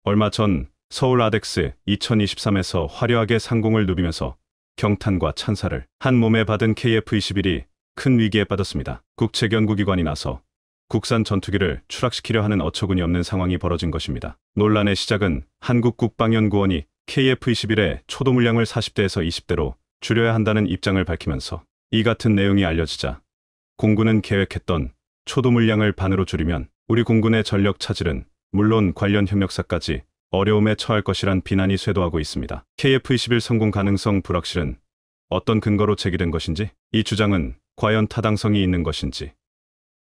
얼마 전 서울 아덱스 2023에서 화려하게 상공을 누비면서 경탄과 찬사를 한 몸에 받은 KF-21이 큰 위기에 빠졌습니다. 국책연구기관이 나서 국산 전투기를 추락시키려 하는 어처구니 없는 상황이 벌어진 것입니다. 논란의 시작은 한국국방연구원이 KF-21의 초도 물량을 40대에서 20대로 줄여야 한다는 입장을 밝히면서 이 같은 내용이 알려지자 공군은 계획했던 초도 물량을 반으로 줄이면 우리 공군의 전력 차질은 물론 관련 협력사까지 어려움에 처할 것이란 비난이 쇄도하고 있습니다. KF-21 성공 가능성 불확실은 어떤 근거로 제기된 것인지, 이 주장은 과연 타당성이 있는 것인지,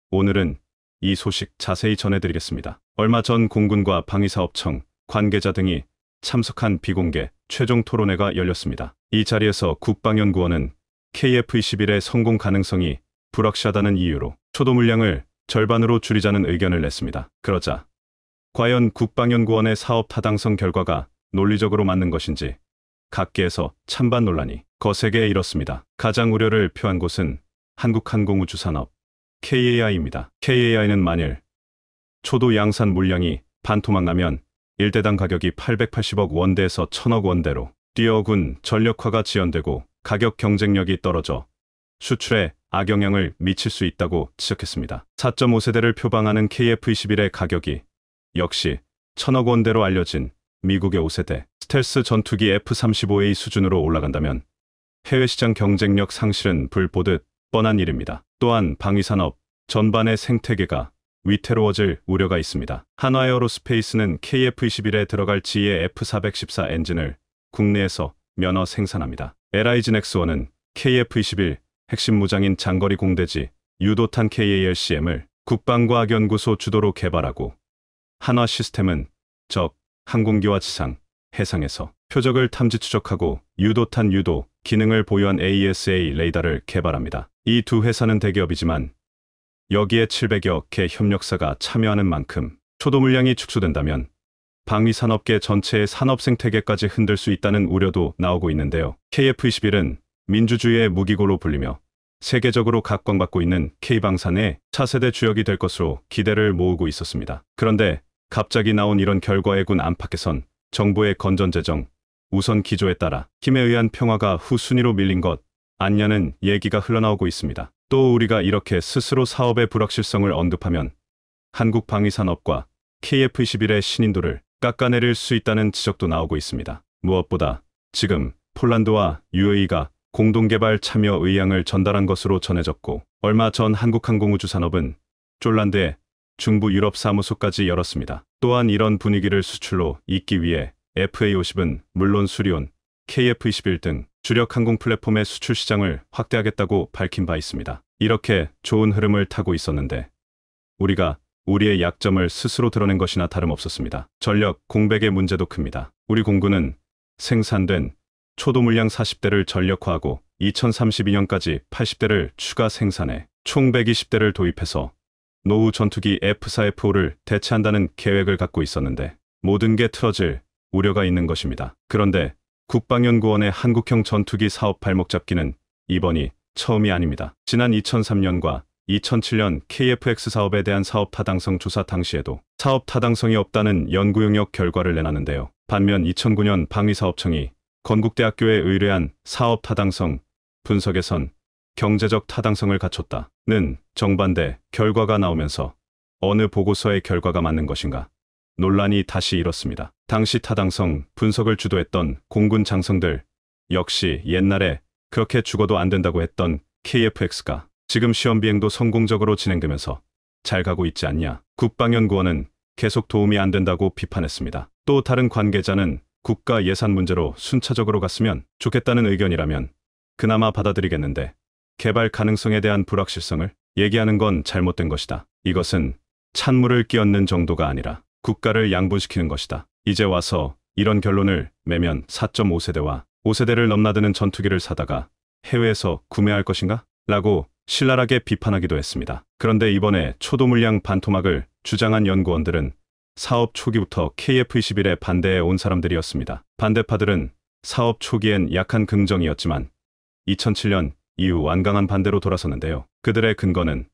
오늘은 이 소식 자세히 전해드리겠습니다. 얼마 전 공군과 방위사업청 관계자 등이 참석한 비공개 최종 토론회가 열렸습니다. 이 자리에서 국방연구원은 KF-21의 성공 가능성이 불확실하다는 이유로 초도 물량을 절반으로 줄이자는 의견을 냈습니다. 그러자 과연 국방연구원의 사업 타당성 결과가 논리적으로 맞는 것인지 각계에서 찬반 논란이 거세게 일었습니다. 가장 우려를 표한 곳은 한국항공우주산업 KAI입니다. KAI는 만일 초도 양산 물량이 반토막 나면 1대당 가격이 880억 원대에서 1000억 원대로 뛰어오군 전력화가 지연되고 가격 경쟁력이 떨어져 수출에 악영향을 미칠 수 있다고 지적했습니다. 4.5세대를 표방하는 KF-21의 가격이 역시 1000억 원대로 알려진 미국의 5세대 스텔스 전투기 F-35A 수준으로 올라간다면 해외 시장 경쟁력 상실은 불보듯 뻔한 일입니다. 또한 방위산업 전반의 생태계가 위태로워질 우려가 있습니다. 한화에어로스페이스는 KF-21에 들어갈 지의 F-414 엔진을 국내에서 면허 생산합니다. LIG넥스원은 KF-21 핵심 무장인 장거리 공대지 유도탄 KALCM을 국방과학연구소 주도로 개발하고, 한화시스템은 적, 항공기와 지상, 해상에서 표적을 탐지 추적하고 유도탄 유도 기능을 보유한 AESA 레이더를 개발합니다. 이 두 회사는 대기업이지만 여기에 700여 개 협력사가 참여하는 만큼 초도 물량이 축소된다면 방위산업계 전체의 산업 생태계까지 흔들 수 있다는 우려도 나오고 있는데요. KF-21은 민주주의의 무기고로 불리며 세계적으로 각광받고 있는 K방산의 차세대 주역이 될 것으로 기대를 모으고 있었습니다. 그런데 갑자기 나온 이런 결과에 군 안팎에선 정부의 건전재정 우선 기조에 따라 힘에 의한 평화가 후순위로 밀린 것 아니냐는 얘기가 흘러나오고 있습니다. 또 우리가 이렇게 스스로 사업의 불확실성을 언급하면 한국 방위산업과 KF-21의 신인도를 깎아내릴 수 있다는 지적도 나오고 있습니다. 무엇보다 지금 폴란드와 UAE가 공동개발 참여 의향을 전달한 것으로 전해졌고, 얼마 전 한국항공우주산업은 폴란드에 중부 유럽 사무소까지 열었습니다. 또한 이런 분위기를 수출로 잇기 위해 FA50은 물론 수리온, KF-21 등 주력 항공 플랫폼의 수출 시장을 확대하겠다고 밝힌 바 있습니다. 이렇게 좋은 흐름을 타고 있었는데 우리가 우리의 약점을 스스로 드러낸 것이나 다름없었습니다. 전력 공백의 문제도 큽니다. 우리 공군은 생산된 초도 물량 40대를 전력화하고 2032년까지 80대를 추가 생산해 총 120대를 도입해서 노후 전투기 F-4F5를 대체한다는 계획을 갖고 있었는데 모든 게 틀어질 우려가 있는 것입니다. 그런데 국방연구원의 한국형 전투기 사업 발목 잡기는 이번이 처음이 아닙니다. 지난 2003년과 2007년 KF-X 사업에 대한 사업 타당성 조사 당시에도 사업 타당성이 없다는 연구 용역 결과를 내놨는데요. 반면 2009년 방위사업청이 건국대학교에 의뢰한 사업 타당성 분석에선 경제적 타당성을 갖췄다는 정반대 결과가 나오면서 어느 보고서의 결과가 맞는 것인가 논란이 다시 일었습니다. 당시 타당성 분석을 주도했던 공군 장성들 역시 옛날에 그렇게 죽어도 안 된다고 했던 KF-X가 지금 시험 비행도 성공적으로 진행되면서 잘 가고 있지 않냐. 국방연구원은 계속 도움이 안 된다고 비판했습니다. 또 다른 관계자는 국가 예산 문제로 순차적으로 갔으면 좋겠다는 의견이라면 그나마 받아들이겠는데 개발 가능성에 대한 불확실성을 얘기하는 건 잘못된 것이다. 이것은 찬물을 끼얹는 정도가 아니라 국가를 양분시키는 것이다. 이제 와서 이런 결론을 내면 4.5세대와 5세대를 넘나드는 전투기를 사다가 해외에서 구매할 것인가? 라고 신랄하게 비판하기도 했습니다. 그런데 이번에 초도 물량 반토막을 주장한 연구원들은 사업 초기부터 KF-21에 반대해 온 사람들이었습니다. 반대파들은 사업 초기엔 약한 긍정이었지만 2007년 이후 완강한 반대로 돌아섰는데요. 그들의 근거는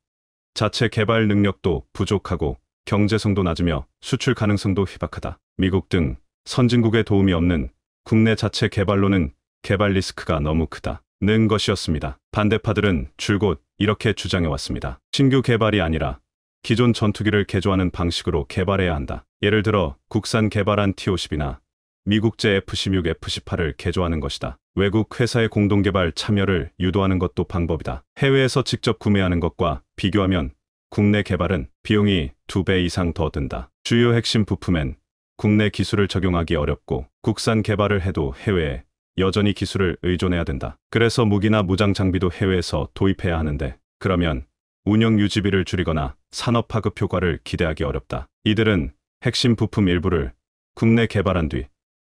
자체 개발 능력도 부족하고 경제성도 낮으며 수출 가능성도 희박하다. 미국 등 선진국의 도움이 없는 국내 자체 개발로는 개발 리스크가 너무 크다는 것이었습니다. 반대파들은 줄곧 이렇게 주장해왔습니다. 신규 개발이 아니라 기존 전투기를 개조하는 방식으로 개발해야 한다. 예를 들어 국산 개발한 T-50이나 미국제 F-16, F-18을 개조하는 것이다. 외국 회사의 공동개발 참여를 유도하는 것도 방법이다. 해외에서 직접 구매하는 것과 비교하면 국내 개발은 비용이 2배 이상 더 든다. 주요 핵심 부품엔 국내 기술을 적용하기 어렵고 국산 개발을 해도 해외에 여전히 기술을 의존해야 된다. 그래서 무기나 무장 장비도 해외에서 도입해야 하는데 그러면 운영 유지비를 줄이거나 산업 파급 효과를 기대하기 어렵다. 이들은 핵심 부품 일부를 국내 개발한 뒤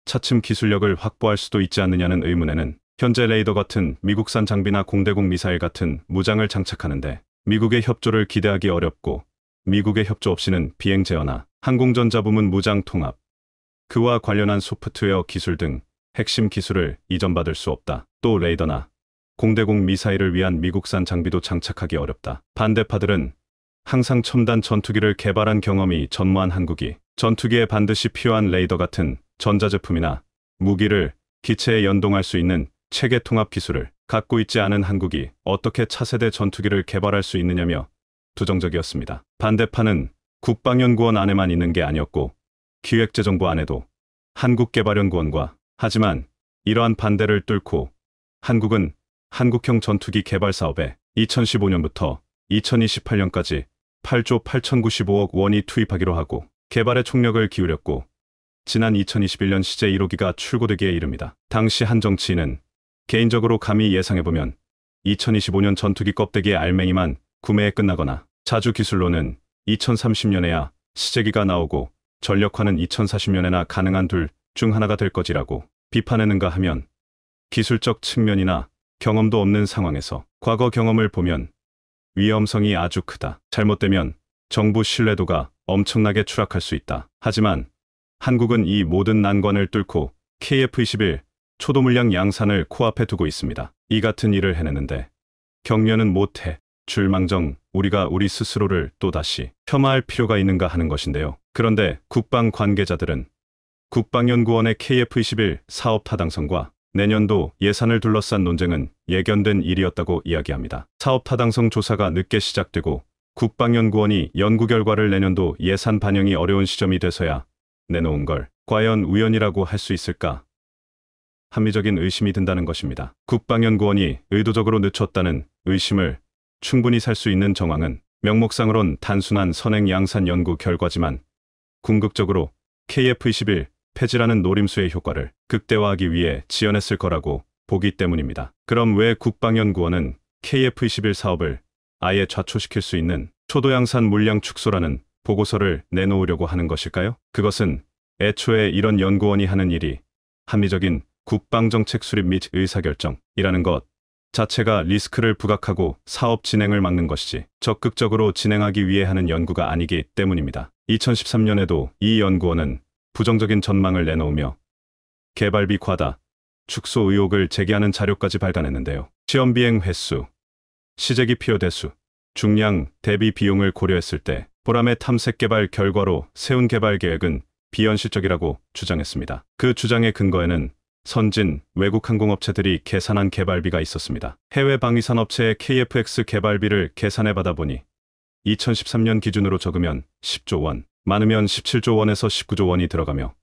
차츰 기술력을 확보할 수도 있지 않느냐는 의문에는 현재 레이더 같은 미국산 장비나 공대공 미사일 같은 무장을 장착하는데 미국의 협조를 기대하기 어렵고 미국의 협조 없이는 비행 제어나 항공전자 부문 무장 통합, 그와 관련한 소프트웨어 기술 등 핵심 기술을 이전받을 수 없다. 또 레이더나 공대공 미사일을 위한 미국산 장비도 장착하기 어렵다. 반대파들은 항상 첨단 전투기를 개발한 경험이 전무한 한국이 전투기에 반드시 필요한 레이더 같은 전자제품이나 무기를 기체에 연동할 수 있는 체계 통합 기술을 갖고 있지 않은 한국이 어떻게 차세대 전투기를 개발할 수 있느냐며 부정적이었습니다. 반대파는 국방연구원 안에만 있는 게 아니었고 기획재정부 안에도 한국개발연구원과 하지만 이러한 반대를 뚫고 한국은 한국형 전투기 개발 사업에 2015년부터 2028년까지 8조 8,095억 원이 투입하기로 하고 개발에 총력을 기울였고 지난 2021년 CJ 1호기가 출고되기에 이릅니다. 당시 한 정치인은 개인적으로 감히 예상해보면 2025년 전투기 껍데기의 알맹이만 구매에 끝나거나 자주 기술로는 2030년에야 CJ기가 나오고 전력화는 2040년에나 가능한 둘 중 하나가 될 것이라고 비판했는가 하면 기술적 측면이나 경험도 없는 상황에서 과거 경험을 보면 위험성이 아주 크다. 잘못되면 정부 신뢰도가 엄청나게 추락할 수 있다. 하지만 한국은 이 모든 난관을 뚫고 KF-21 초도물량 양산을 코앞에 두고 있습니다. 이 같은 일을 해내는데 격려는 못해 줄망정 우리가 우리 스스로를 또다시 폄하할 필요가 있는가 하는 것인데요. 그런데 국방 관계자들은 국방연구원의 KF-21 사업 타당성과 내년도 예산을 둘러싼 논쟁은 예견된 일이었다고 이야기합니다. 사업 타당성 조사가 늦게 시작되고 국방연구원이 연구 결과를 내년도 예산 반영이 어려운 시점이 돼서야 내놓은 걸 과연 우연이라고 할 수 있을까? 합리적인 의심이 든다는 것입니다. 국방연구원이 의도적으로 늦췄다는 의심을 충분히 살 수 있는 정황은 명목상으론 단순한 선행 양산 연구 결과지만 궁극적으로 KF-21 폐지라는 노림수의 효과를 극대화하기 위해 지원했을 거라고 보기 때문입니다. 그럼 왜 국방연구원은 KF-21 사업을 아예 좌초시킬 수 있는 초도양산 물량 축소라는 보고서를 내놓으려고 하는 것일까요? 그것은 애초에 이런 연구원이 하는 일이 합리적인 국방정책 수립 및 의사결정이라는 것 자체가 리스크를 부각하고 사업 진행을 막는 것이지 적극적으로 진행하기 위해 하는 연구가 아니기 때문입니다. 2013년에도 이 연구원은 부정적인 전망을 내놓으며 개발비 과다, 축소 의혹을 제기하는 자료까지 발간했는데요. 시험 비행 횟수, 시제기 필요 대수, 중량 대비 비용을 고려했을 때 보람의 탐색 개발 결과로 세운 개발 계획은 비현실적이라고 주장했습니다. 그 주장의 근거에는 선진 외국 항공업체들이 계산한 개발비가 있었습니다. 해외 방위산업체의 KF-X 개발비를 계산해 받아 보니 2013년 기준으로 적으면 10조 원, 많으면 17조 원에서 19조 원이 들어가며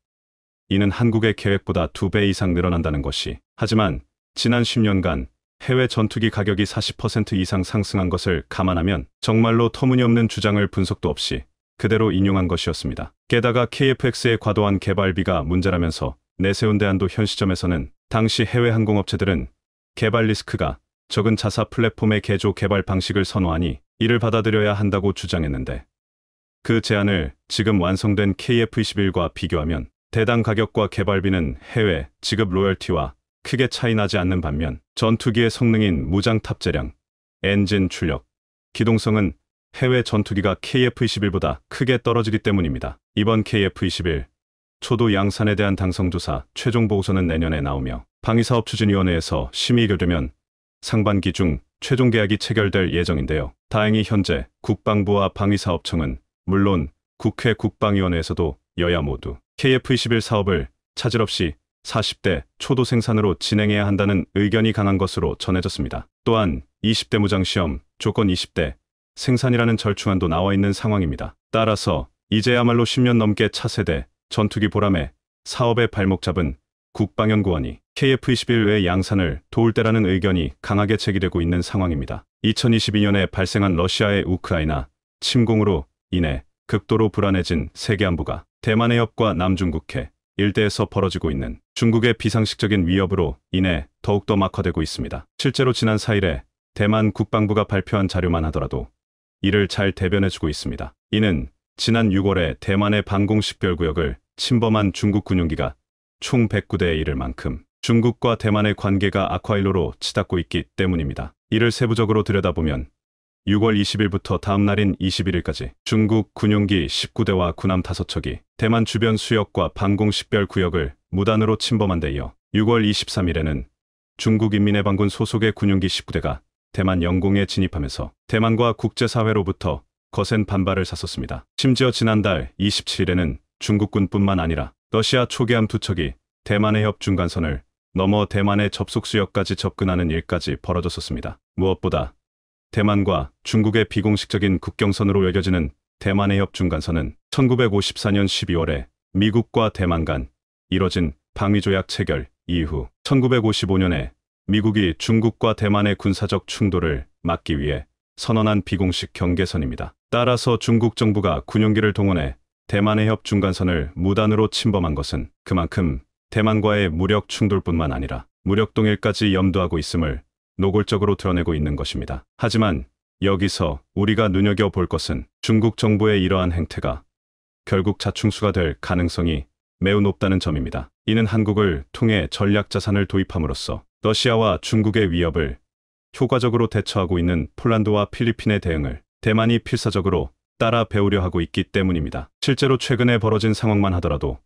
이는 한국의 계획보다 2배 이상 늘어난다는 것이 하지만 지난 10년간 해외 전투기 가격이 40% 이상 상승한 것을 감안하면 정말로 터무니없는 주장을 분석도 없이 그대로 인용한 것이었습니다. 게다가 KF-X의 과도한 개발비가 문제라면서 내세운 대안도 현 시점에서는 당시 해외 항공업체들은 개발 리스크가 적은 자사 플랫폼의 개조 개발 방식을 선호하니 이를 받아들여야 한다고 주장했는데 그 제안을 지금 완성된 KF-21과 비교하면 대당 가격과 개발비는 해외 지급 로열티와 크게 차이 나지 않는 반면 전투기의 성능인 무장 탑재량, 엔진 출력, 기동성은 해외 전투기가 KF-21보다 크게 떨어지기 때문입니다. 이번 KF-21 초도 양산에 대한 당성조사 최종 보고서는 내년에 나오며 방위사업추진위원회에서 심의 의결되면 상반기 중 최종 계약이 체결될 예정인데요. 다행히 현재 국방부와 방위사업청은 물론 국회 국방위원회에서도 여야 모두 KF-21 사업을 차질 없이 40대 초도 생산으로 진행해야 한다는 의견이 강한 것으로 전해졌습니다. 또한 20대 무장시험 조건 20대 생산이라는 절충안도 나와 있는 상황입니다. 따라서 이제야말로 10년 넘게 차세대 전투기 보람에 사업에 발목 잡은 국방연구원이 KF-21 외 양산을 도울 때라는 의견이 강하게 제기되고 있는 상황입니다. 2022년에 발생한 러시아의 우크라이나 침공으로 인해 극도로 불안해진 세계 안보가 대만 해협과 남중국해 일대에서 벌어지고 있는 중국의 비상식적인 위협으로 인해 더욱더 막화되고 있습니다. 실제로 지난 4일에 대만 국방부가 발표한 자료만 하더라도 이를 잘 대변해주고 있습니다. 이는 지난 6월에 대만의 방공식별구역을 침범한 중국 군용기가 총 109대에 이를 만큼 중국과 대만의 관계가 악화일로로 치닫고 있기 때문입니다. 이를 세부적으로 들여다보면 6월 20일부터 다음 날인 21일까지 중국 군용기 19대와 군함 5척이 대만 주변 수역과 방공식별구역을 무단으로 침범한 데 이어 6월 23일에는 중국 인민해방군 소속의 군용기 19대가 대만 영공에 진입하면서 대만과 국제사회로부터 거센 반발을 샀었습니다. 심지어 지난달 27일에는 중국군뿐만 아니라 러시아 초계함 2척이 대만 해협 중간선을 넘어 대만의 접속수역까지 접근하는 일까지 벌어졌었습니다. 무엇보다 대만과 중국의 비공식적인 국경선으로 여겨지는 대만 해협 중간선은 1954년 12월에 미국과 대만 간 이뤄진 방위조약 체결 이후 1955년에 미국이 중국과 대만의 군사적 충돌을 막기 위해 선언한 비공식 경계선입니다. 따라서 중국 정부가 군용기를 동원해 대만 해협 중간선을 무단으로 침범한 것은 그만큼 대만과의 무력 충돌뿐만 아니라 무력 동일까지 염두하고 있음을 노골적으로 드러내고 있는 것입니다. 하지만 여기서 우리가 눈여겨볼 것은 중국 정부의 이러한 행태가 결국 자충수가 될 가능성이 매우 높다는 점입니다. 이는 한국을 통해 전략자산을 도입함으로써 러시아와 중국의 위협을 효과적으로 대처하고 있는 폴란드와 필리핀의 대응을 대만이 필사적으로 따라 배우려 하고 있기 때문입니다. 실제로 최근에 벌어진 상황만 하더라도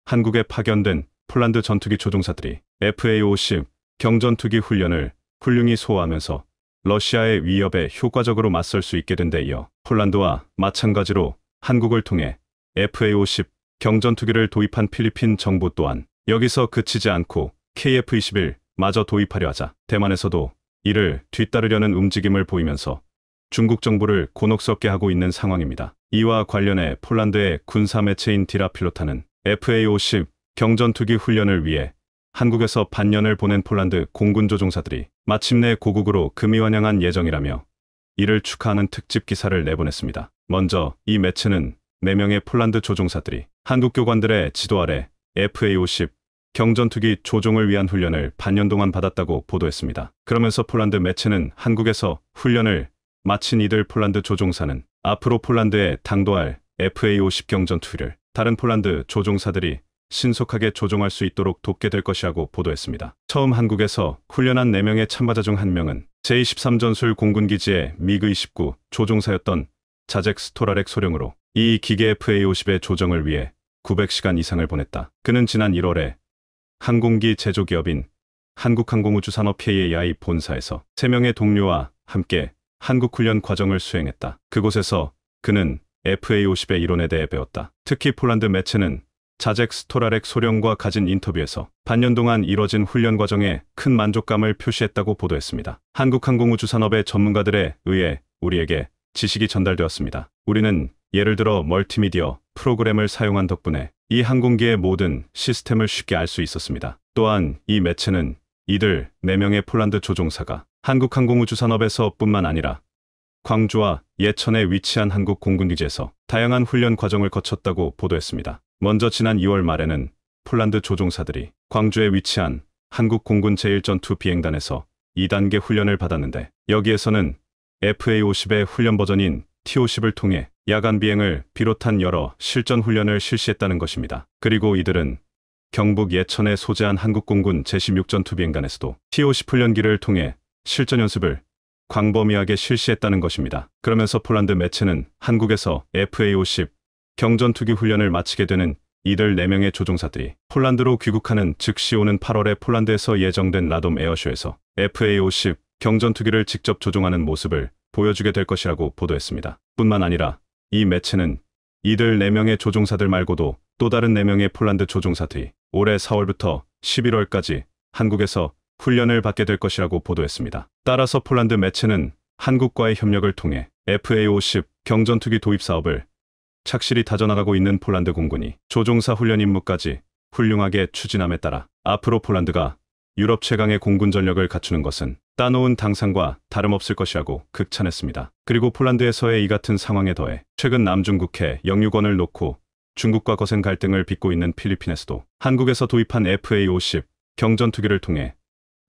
한국에 파견된 폴란드 전투기 조종사들이 FA-50 경전투기 훈련을 훌륭히 소화하면서 러시아의 위협에 효과적으로 맞설 수 있게 된 데 이어 폴란드와 마찬가지로 한국을 통해 FA-50 경전투기를 도입한 필리핀 정부 또한 여기서 그치지 않고 KF-21 마저 도입하려 하자 대만에서도 이를 뒤따르려는 움직임을 보이면서 중국 정부를 곤혹스럽게 하고 있는 상황입니다. 이와 관련해 폴란드의 군사 매체인 디라필로타는 FA-50 경전투기 훈련을 위해 한국에서 반년을 보낸 폴란드 공군 조종사들이 마침내 고국으로 금이환영한 예정이라며 이를 축하하는 특집 기사를 내보냈습니다. 먼저 이 매체는 4명의 폴란드 조종사들이 한국 교관들의 지도 아래 FA-50 경전투기 조종을 위한 훈련을 반년 동안 받았다고 보도했습니다. 그러면서 폴란드 매체는 한국에서 훈련을 마친 이들 폴란드 조종사는 앞으로 폴란드에 당도할 FA-50 경전투기를 다른 폴란드 조종사들이 신속하게 조종할 수 있도록 돕게 될 것이라고 보도했습니다. 처음 한국에서 훈련한 4명의 참가자 중 1명은 제23전술 공군기지의 미그-29 조종사였던 자젝 스토라렉 소령으로 이 기계 FA-50의 조정을 위해 900시간 이상을 보냈다. 그는 지난 1월에 항공기 제조기업인 한국항공우주산업 KAI 본사에서 3명의 동료와 함께 한국 훈련 과정을 수행했다. 그곳에서 그는 FA-50의 이론에 대해 배웠다. 특히 폴란드 매체는 자젝 스토라렉 소령과 가진 인터뷰에서 반년 동안 이뤄진 훈련 과정에 큰 만족감을 표시했다고 보도했습니다. 한국항공우주산업의 전문가들에 의해 우리에게 지식이 전달되었습니다. 우리는 예를 들어 멀티미디어 프로그램을 사용한 덕분에 이 항공기의 모든 시스템을 쉽게 알 수 있었습니다. 또한 이 매체는 이들 4명의 폴란드 조종사가 한국항공우주산업에서 뿐만 아니라 광주와 예천에 위치한 한국 공군기지에서 다양한 훈련 과정을 거쳤다고 보도했습니다. 먼저 지난 2월 말에는 폴란드 조종사들이 광주에 위치한 한국 공군 제1전투 비행단에서 2단계 훈련을 받았는데 여기에서는 FA-50의 훈련 버전인 T-50을 통해 야간 비행을 비롯한 여러 실전 훈련을 실시했다는 것입니다. 그리고 이들은 경북 예천에 소재한 한국공군 제16전투 비행단에서도 T-50 훈련기를 통해 실전 연습을 광범위하게 실시했다는 것입니다. 그러면서 폴란드 매체는 한국에서 FA-50 경전투기 훈련을 마치게 되는 이들 4명의 조종사들이 폴란드로 귀국하는 즉시 오는 8월에 폴란드에서 예정된 라돔 에어쇼에서 FA-50 경전투기를 직접 조종하는 모습을 보여주게 될 것이라고 보도했습니다. 뿐만 아니라 이 매체는 이들 4명의 조종사들 말고도 또 다른 4명의 폴란드 조종사들이 올해 4월부터 11월까지 한국에서 훈련을 받게 될 것이라고 보도했습니다. 따라서 폴란드 매체는 한국과의 협력을 통해 FA-50 경전투기 도입 사업을 착실히 다져나가고 있는 폴란드 공군이 조종사 훈련 임무까지 훌륭하게 추진함에 따라 앞으로 폴란드가 유럽 최강의 공군 전력을 갖추는 것은 따놓은 당상과 다름없을 것이라고 극찬했습니다. 그리고 폴란드에서의 이 같은 상황에 더해 최근 남중국해 영유권을 놓고 중국과 거센 갈등을 빚고 있는 필리핀에서도 한국에서 도입한 FA-50 경전투기를 통해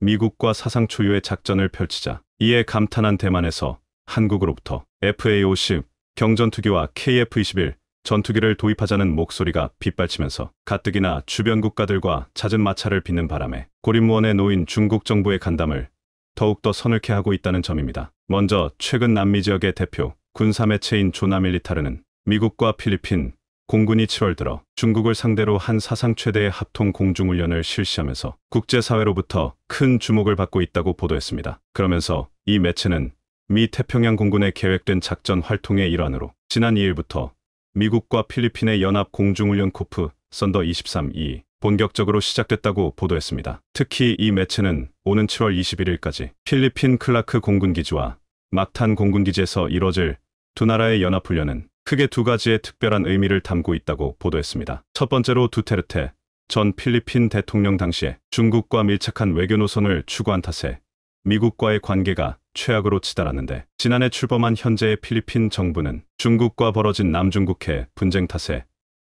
미국과 사상 초유의 작전을 펼치자 이에 감탄한 대만에서 한국으로부터 FA-50 경전투기와 KF-21 전투기를 도입하자는 목소리가 빗발치면서 가뜩이나 주변 국가들과 잦은 마찰을 빚는 바람에 고립무원에 놓인 중국 정부의 간담을 더욱더 서늘케 하고 있다는 점입니다. 먼저 최근 남미 지역의 대표 군사매체인 조나밀리타르는 미국과 필리핀 공군이 7월 들어 중국을 상대로 한 사상 최대의 합동 공중훈련을 실시하면서 국제사회로부터 큰 주목을 받고 있다고 보도했습니다. 그러면서 이 매체는 미 태평양 공군의 계획된 작전 활동의 일환으로 지난 2일부터 미국과 필리핀의 연합 공중훈련 코프 썬더 23이 본격적으로 시작됐다고 보도했습니다. 특히 이 매체는 오는 7월 21일까지 필리핀 클라크 공군기지와 막탄 공군기지에서 이뤄질 두 나라의 연합훈련은 크게 두 가지의 특별한 의미를 담고 있다고 보도했습니다. 첫 번째로 두테르테 전 필리핀 대통령 당시에 중국과 밀착한 외교 노선을 추구한 탓에 미국과의 관계가 최악으로 치달았는데 지난해 출범한 현재의 필리핀 정부는 중국과 벌어진 남중국해 분쟁 탓에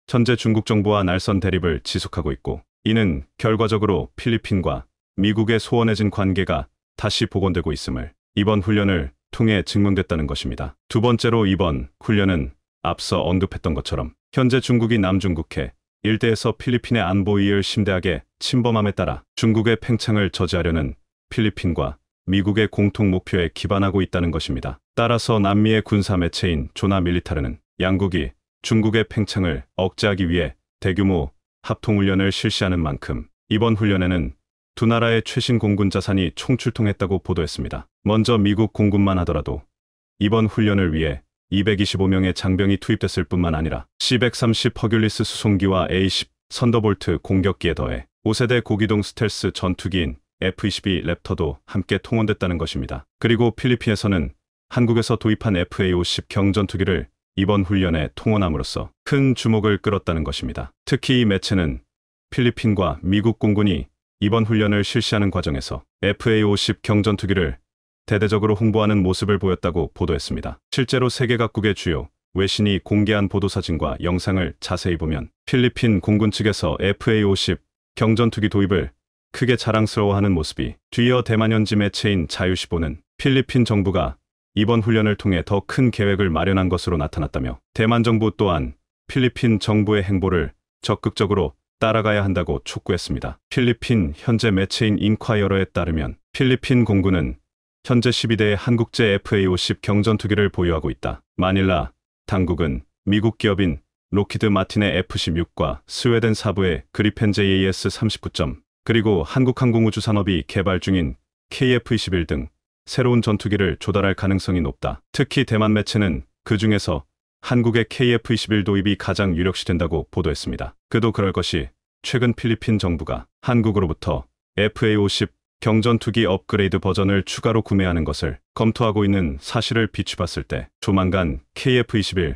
현재 중국 정부와 날선 대립을 지속하고 있고 이는 결과적으로 필리핀과 미국의 소원해진 관계가 다시 복원되고 있음을 이번 훈련을 통해 증명됐다는 것입니다. 두 번째로 이번 훈련은 앞서 언급했던 것처럼 현재 중국이 남중국해 일대에서 필리핀의 안보 이익을 심대하게 침범함에 따라 중국의 팽창을 저지하려는 필리핀과 미국의 공통 목표에 기반하고 있다는 것입니다. 따라서 남미의 군사 매체인 조나 밀리타르는 양국이 중국의 팽창을 억제하기 위해 대규모 합동훈련을 실시하는 만큼 이번 훈련에는 두 나라의 최신 공군 자산이 총출동했다고 보도했습니다. 먼저 미국 공군만 하더라도 이번 훈련을 위해 225명의 장병이 투입됐을 뿐만 아니라 C-130 허큘리스 수송기와 A-10 선더볼트 공격기에 더해 5세대 고기동 스텔스 전투기인 F-22 랩터도 함께 통원됐다는 것입니다. 그리고 필리핀에서는 한국에서 도입한 FA-50 경전투기를 이번 훈련에 통원함으로써 큰 주목을 끌었다는 것입니다. 특히 이 매체는 필리핀과 미국 공군이 이번 훈련을 실시하는 과정에서 FA-50 경전투기를 대대적으로 홍보하는 모습을 보였다고 보도했습니다. 실제로 세계 각국의 주요 외신이 공개한 보도사진과 영상을 자세히 보면 필리핀 공군 측에서 FA-50 경전투기 도입을 크게 자랑스러워하는 모습이 뒤이어 대만 현지 매체인 자유시보는 필리핀 정부가 이번 훈련을 통해 더 큰 계획을 마련한 것으로 나타났다며 대만 정부 또한 필리핀 정부의 행보를 적극적으로 따라가야 한다고 촉구했습니다. 필리핀 현재 매체인 인콰이어러에 따르면 필리핀 공군은 현재 12대의 한국제 FA-50 경전투기를 보유하고 있다. 마닐라 당국은 미국 기업인 로키드 마틴의 F-16과 스웨덴 사부의 그리펜 JAS-39점 그리고 한국항공우주산업이 개발 중인 KF-21 등 새로운 전투기를 조달할 가능성이 높다. 특히 대만 매체는 그 중에서 한국의 KF-21 도입이 가장 유력시된다고 보도했습니다. 그도 그럴 것이 최근 필리핀 정부가 한국으로부터 FA-50 경전투기 업그레이드 버전을 추가로 구매하는 것을 검토하고 있는 사실을 비추봤을 때 조만간 KF-21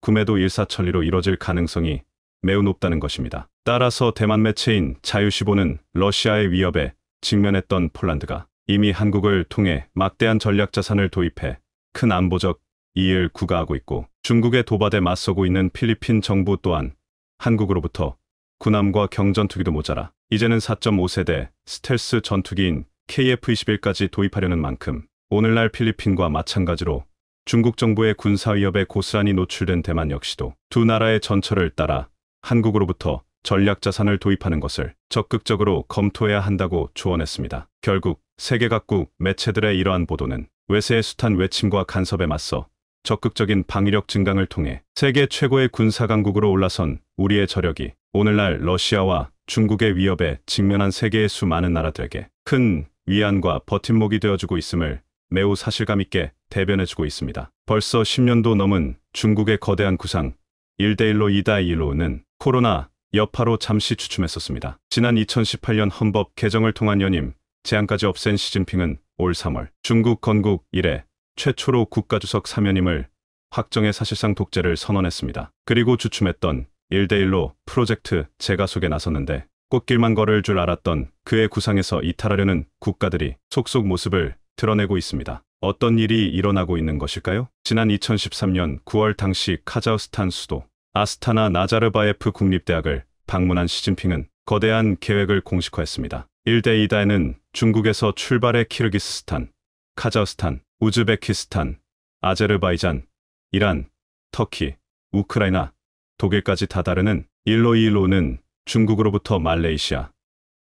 구매도 일사천리로 이뤄질 가능성이 매우 높다는 것입니다. 따라서 대만 매체인 자유시보는 러시아의 위협에 직면했던 폴란드가 이미 한국을 통해 막대한 전략 자산을 도입해 큰 안보적 이익을 구가하고 있고 중국의 도발에 맞서고 있는 필리핀 정부 또한 한국으로부터 군함과 경전투기도 모자라 이제는 4.5세대 스텔스 전투기인 KF-21까지 도입하려는 만큼 오늘날 필리핀과 마찬가지로 중국 정부의 군사 위협에 고스란히 노출된 대만 역시도 두 나라의 전철을 따라 한국으로부터 전략 자산을 도입하는 것을 적극적으로 검토해야 한다고 조언했습니다. 결국 세계 각국 매체들의 이러한 보도는 외세의 숱한 외침과 간섭에 맞서 적극적인 방위력 증강을 통해 세계 최고의 군사 강국으로 올라선 우리의 저력이 오늘날 러시아와 중국의 위협에 직면한 세계의 수많은 나라들에게 큰 위안과 버팀목이 되어주고 있음을 매우 사실감 있게 대변해주고 있습니다. 벌써 10년도 넘은 중국의 거대한 구상 1대1로 2대1로는 코로나 여파로 잠시 주춤했었습니다. 지난 2018년 헌법 개정을 통한 연임 제한까지 없앤 시진핑은 올 3월 중국 건국 이래 최초로 국가주석 사면임을 확정해 사실상 독재를 선언했습니다. 그리고 주춤했던 1대1로 프로젝트 재가속에 나섰는데 꽃길만 걸을 줄 알았던 그의 구상에서 이탈하려는 국가들이 속속 모습을 드러내고 있습니다. 어떤 일이 일어나고 있는 것일까요? 지난 2013년 9월 당시 카자흐스탄 수도 아스타나 나자르바예프 국립대학을 방문한 시진핑은 거대한 계획을 공식화했습니다. 1대2다에는 중국에서 출발해 키르기스스탄, 카자흐스탄, 우즈베키스탄, 아제르바이잔, 이란, 터키, 우크라이나, 독일까지 다다르는 1로2로는 중국으로부터 말레이시아,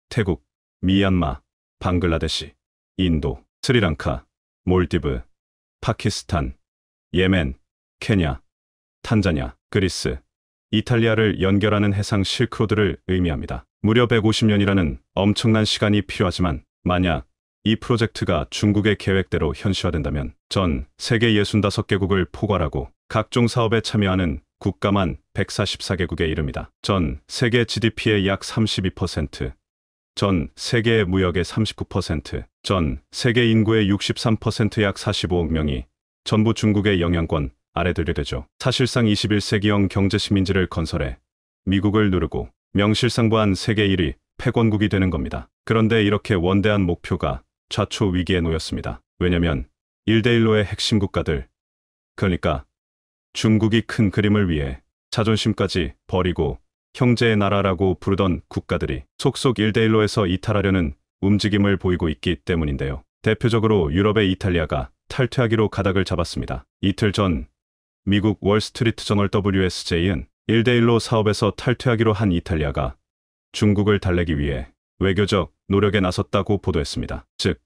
태국, 미얀마, 방글라데시, 인도, 스리랑카, 몰디브, 파키스탄, 예멘, 케냐, 탄자니아, 그리스, 이탈리아를 연결하는 해상 실크로드를 의미합니다. 무려 150년이라는 엄청난 시간이 필요하지만 만약 이 프로젝트가 중국의 계획대로 현실화된다면 전 세계 65개국을 포괄하고 각종 사업에 참여하는 국가만 144개국에 이릅니다. 전 세계 GDP의 약 32%, 전 세계의 무역의 39%, 전 세계 인구의 63% 약 45억 명이 전부 중국의 영향권 아래 들게 되죠. 사실상 21세기형 경제식민지를 건설해 미국을 누르고 명실상부한 세계 1위 패권국이 되는 겁니다. 그런데 이렇게 원대한 목표가 좌초 위기에 놓였습니다. 왜냐면 1대1로의 핵심 국가들, 그러니까 중국이 큰 그림을 위해 자존심까지 버리고 형제의 나라라고 부르던 국가들이 속속 1대1로에서 이탈하려는 움직임을 보이고 있기 때문인데요. 대표적으로 유럽의 이탈리아가 탈퇴하기로 가닥을 잡았습니다. 이틀 전 미국 월스트리트 저널 WSJ는 1대1로 사업에서 탈퇴하기로 한 이탈리아가 중국을 달래기 위해 외교적 노력에 나섰다고 보도했습니다. 즉,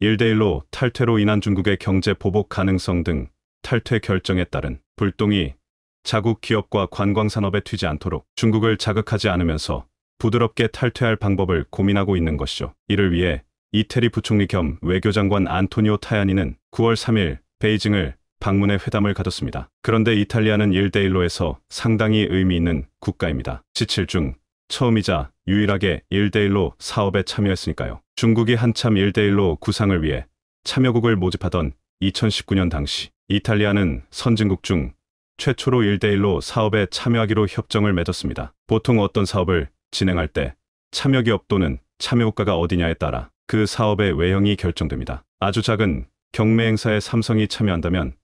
1대1로 탈퇴로 인한 중국의 경제 보복 가능성 등 탈퇴 결정에 따른 불똥이 자국 기업과 관광산업에 튀지 않도록 중국을 자극하지 않으면서 부드럽게 탈퇴할 방법을 고민하고 있는 것이죠. 이를 위해 이태리 부총리 겸 외교장관 안토니오 타야니는 9월 3일 베이징을 방문해 회담을 가졌습니다. 그런데 이탈리아는 1대1로에서 상당히 의미 있는 국가입니다. G7 중 처음이자 유일하게 1대1로 사업에 참여했으니까요. 중국이 한참 1대1로 구상을 위해 참여국을 모집하던 2019년 당시 이탈리아는 선진국 중 최초로 1대1로 사업에 참여하기로 협정을 맺었습니다. 보통 어떤 사업을 진행할 때 참여기업 또는 참여국가가 어디냐에 따라 그 사업의 외형이 결정됩니다. 아주 작은 경매 행사에 삼성이 참여한다면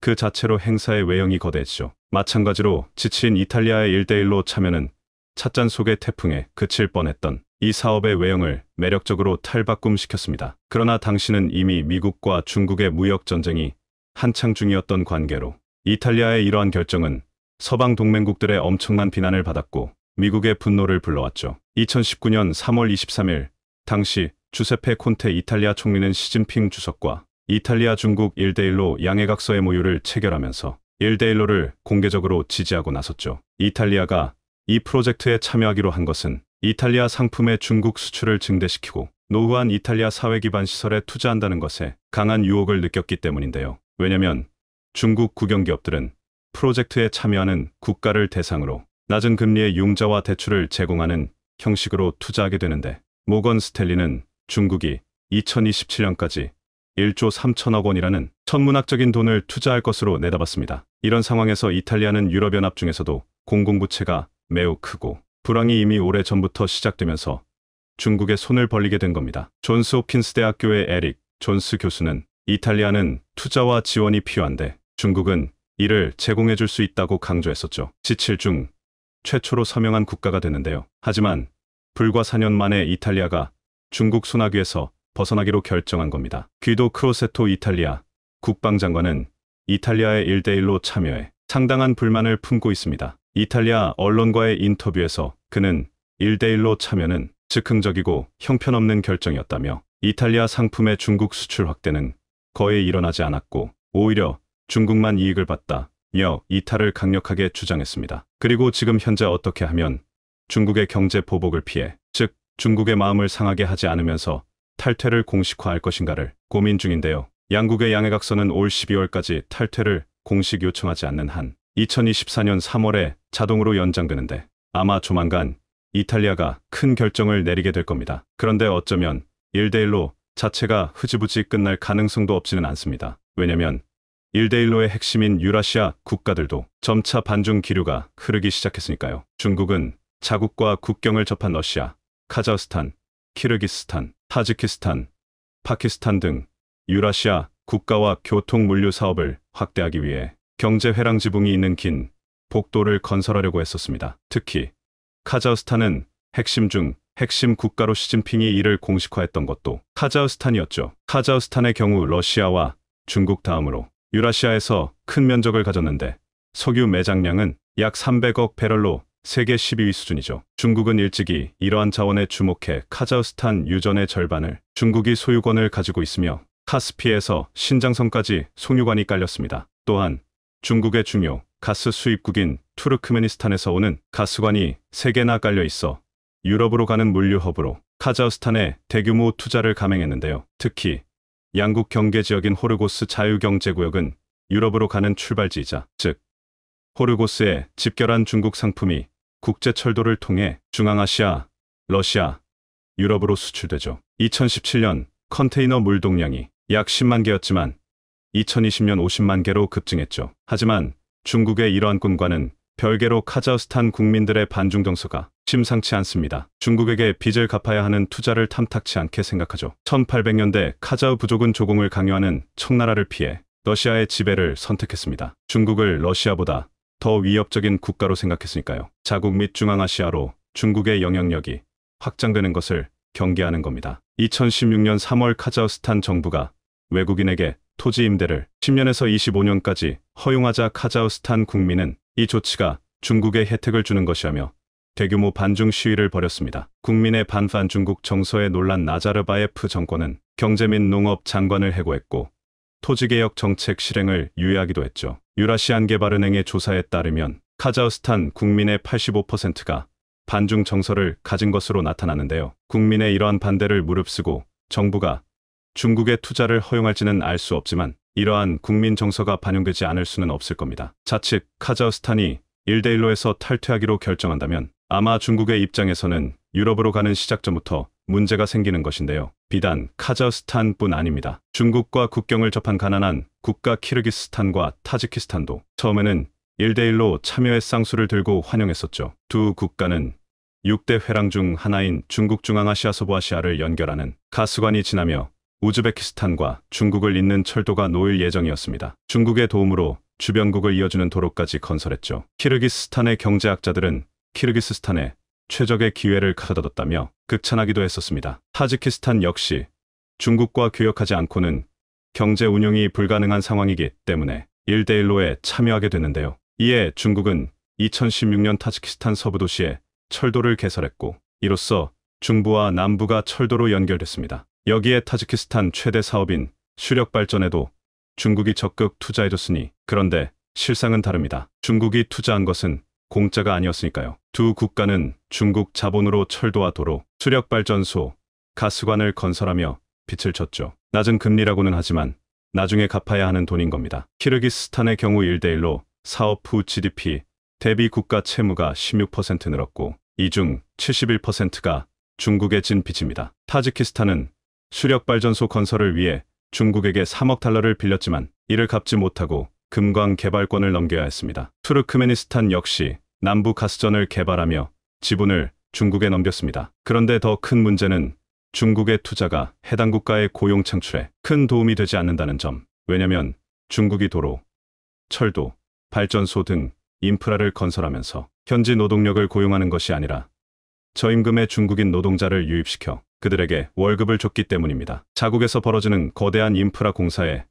그 자체로 행사의 외형이 거대해지죠. 마찬가지로 지친 이탈리아의 1대1로 참여는 찻잔 속의 태풍에 그칠 뻔했던 이 사업의 외형을 매력적으로 탈바꿈시켰습니다. 그러나 당시는 이미 미국과 중국의 무역 전쟁이 한창 중이었던 관계로 이탈리아의 이러한 결정은 서방 동맹국들의 엄청난 비난을 받았고 미국의 분노를 불러왔죠. 2019년 3월 23일 당시 주세페 콘테 이탈리아 총리는 시진핑 주석과 이탈리아 중국 1대1로 양해각서 MOU를 체결하면서 1대1로를 공개적으로 지지하고 나섰죠. 이탈리아가 이 프로젝트에 참여하기로 한 것은 이탈리아 상품의 중국 수출을 증대시키고 노후한 이탈리아 사회 기반 시설에 투자한다는 것에 강한 유혹을 느꼈기 때문인데요. 왜냐면 중국 국영기업들은 프로젝트에 참여하는 국가를 대상으로 낮은 금리의 융자와 대출을 제공하는 형식으로 투자하게 되는데 모건 스탠리는 중국이 2027년까지 1조 3천억 원이라는 천문학적인 돈을 투자할 것으로 내다봤습니다. 이런 상황에서 이탈리아는 유럽연합 중에서도 공공부채가 매우 크고 불황이 이미 오래전부터 시작되면서 중국에 손을 벌리게 된 겁니다. 존스 홉킨스 대학교의 에릭 존스 교수는 이탈리아는 투자와 지원이 필요한데 중국은 이를 제공해 줄 수 있다고 강조했었죠. G7 중 최초로 서명한 국가가 되는데요. 하지만 불과 4년 만에 이탈리아가 중국 소나귀에서 벗어나기로 결정한 겁니다. 귀도 크로세토 이탈리아 국방장관은 이탈리아의 1대1로 참여에 상당한 불만을 품고 있습니다. 이탈리아 언론과의 인터뷰에서 그는 1대1로 참여는 즉흥적이고 형편없는 결정이었다며 이탈리아 상품의 중국 수출 확대는 거의 일어나지 않았고 오히려 중국만 이익을 봤다며 이탈을 강력하게 주장했습니다. 그리고 지금 현재 어떻게 하면 중국의 경제 보복을 피해, 즉 중국의 마음을 상하게 하지 않으면서 탈퇴를 공식화할 것인가를 고민 중인데요. 양국의 양해각서는 올 12월까지 탈퇴를 공식 요청하지 않는 한 2024년 3월에 자동으로 연장되는데 아마 조만간 이탈리아가 큰 결정을 내리게 될 겁니다. 그런데 어쩌면 1대1로 자체가 흐지부지 끝날 가능성도 없지는 않습니다. 왜냐면 1대1로의 핵심인 유라시아 국가들도 점차 반중 기류가 흐르기 시작했으니까요. 중국은 자국과 국경을 접한 러시아, 카자흐스탄, 키르기스스탄, 타지키스탄, 파키스탄 등 유라시아 국가와 교통 물류 사업을 확대하기 위해 경제 회랑 지붕이 있는 긴 복도를 건설하려고 했었습니다. 특히 카자흐스탄은 핵심 중 핵심 국가로 시진핑이 이를 공식화했던 것도 카자흐스탄이었죠. 카자흐스탄의 경우 러시아와 중국 다음으로 유라시아에서 큰 면적을 가졌는데 석유 매장량은 약 300억 배럴로 세계 12위 수준이죠. 중국은 일찍이 이러한 자원에 주목해 카자흐스탄 유전의 절반을 중국이 소유권을 가지고 있으며 카스피에서 신장성까지 송유관이 깔렸습니다. 또한 중국의 중요 가스 수입국인 투르크메니스탄에서 오는 가스관이 3개나 깔려 있어 유럽으로 가는 물류 허브로 카자흐스탄에 대규모 투자를 감행했는데요. 특히 양국 경계 지역인 호르고스 자유경제구역은 유럽으로 가는 출발지이자 즉 호르고스에 집결한 중국 상품이 국제 철도를 통해 중앙아시아, 러시아, 유럽으로 수출되죠. 2017년 컨테이너 물동량이 약 10만 개였지만 2020년 50만 개로 급증했죠. 하지만 중국의 이러한 꿈과는 별개로 카자흐스탄 국민들의 반중 정서가 심상치 않습니다. 중국에게 빚을 갚아야 하는 투자를 탐탁치 않게 생각하죠. 1800년대 카자흐 부족은 조공을 강요하는 청나라를 피해 러시아의 지배를 선택했습니다. 중국을 러시아보다 더 위협적인 국가로 생각했으니까요. 자국 및 중앙아시아로 중국의 영향력이 확장되는 것을 경계하는 겁니다. 2016년 3월 카자흐스탄 정부가 외국인에게 토지 임대를 10년에서 25년까지 허용하자 카자흐스탄 국민은 이 조치가 중국에 혜택을 주는 것이라며 대규모 반중 시위를 벌였습니다. 국민의 반판 중국 정서에 놀란 나자르바예프 정권은 경제 및 농업 장관을 해고했고 토지개혁 정책 실행을 유예하기도 했죠. 유라시안개발은행의 조사에 따르면 카자흐스탄 국민의 85%가 반중 정서를 가진 것으로 나타나는데요. 국민의 이러한 반대를 무릅쓰고 정부가 중국의 투자를 허용할지는 알 수 없지만 이러한 국민 정서가 반영되지 않을 수는 없을 겁니다. 자칫 카자흐스탄이 1대1로에서 탈퇴하기로 결정한다면 아마 중국의 입장에서는 유럽으로 가는 시작점부터 문제가 생기는 것인데요. 비단 카자흐스탄뿐 아닙니다. 중국과 국경을 접한 가난한 국가 키르기스스탄과 타지키스탄도 처음에는 1대1로 참여의 쌍수를 들고 환영했었죠. 두 국가는 6대 회랑 중 하나인 중국 중앙아시아 서부아시아를 연결하는 가스관이 지나며 우즈베키스탄과 중국을 잇는 철도가 놓일 예정이었습니다. 중국의 도움으로 주변국을 이어주는 도로까지 건설했죠. 키르기스스탄의 경제학자들은 키르기스스탄에 최적의 기회를 가져다뒀다며 극찬하기도 했었습니다. 타지키스탄 역시 중국과 교역하지 않고는 경제 운용이 불가능한 상황이기 때문에 1대1로에 참여하게 됐는데요. 이에 중국은 2016년 타지키스탄 서부 도시에 철도를 개설했고 이로써 중부와 남부가 철도로 연결됐습니다. 여기에 타지키스탄 최대 사업인 수력 발전에도 중국이 적극 투자해줬으니 그런데 실상은 다릅니다. 중국이 투자한 것은 공짜가 아니었으니까요. 두 국가는 중국 자본으로 철도와 도로, 수력 발전소, 가스관을 건설하며 빚을 졌죠. 낮은 금리라고는 하지만 나중에 갚아야 하는 돈인 겁니다. 키르기스스탄의 경우 1대1로 사업 후 GDP 대비 국가 채무가 16% 늘었고 이 중 71%가 중국에 진 빚입니다. 타지키스탄은 수력 발전소 건설을 위해 중국에게 3억 달러를 빌렸지만 이를 갚지 못하고 금광 개발권을 넘겨야 했습니다. 투르크메니스탄 역시 남부 가스전을 개발하며 지분을 중국에 넘겼습니다. 그런데 더 큰 문제는 중국의 투자가 해당 국가의 고용 창출에 큰 도움이 되지 않는다는 점. 왜냐면 중국이 도로, 철도, 발전소 등 인프라를 건설하면서 현지 노동력을 고용하는 것이 아니라 저임금의 중국인 노동자를 유입시켜 그들에게 월급을 줬기 때문입니다. 자국에서 벌어지는 거대한 인프라 공사에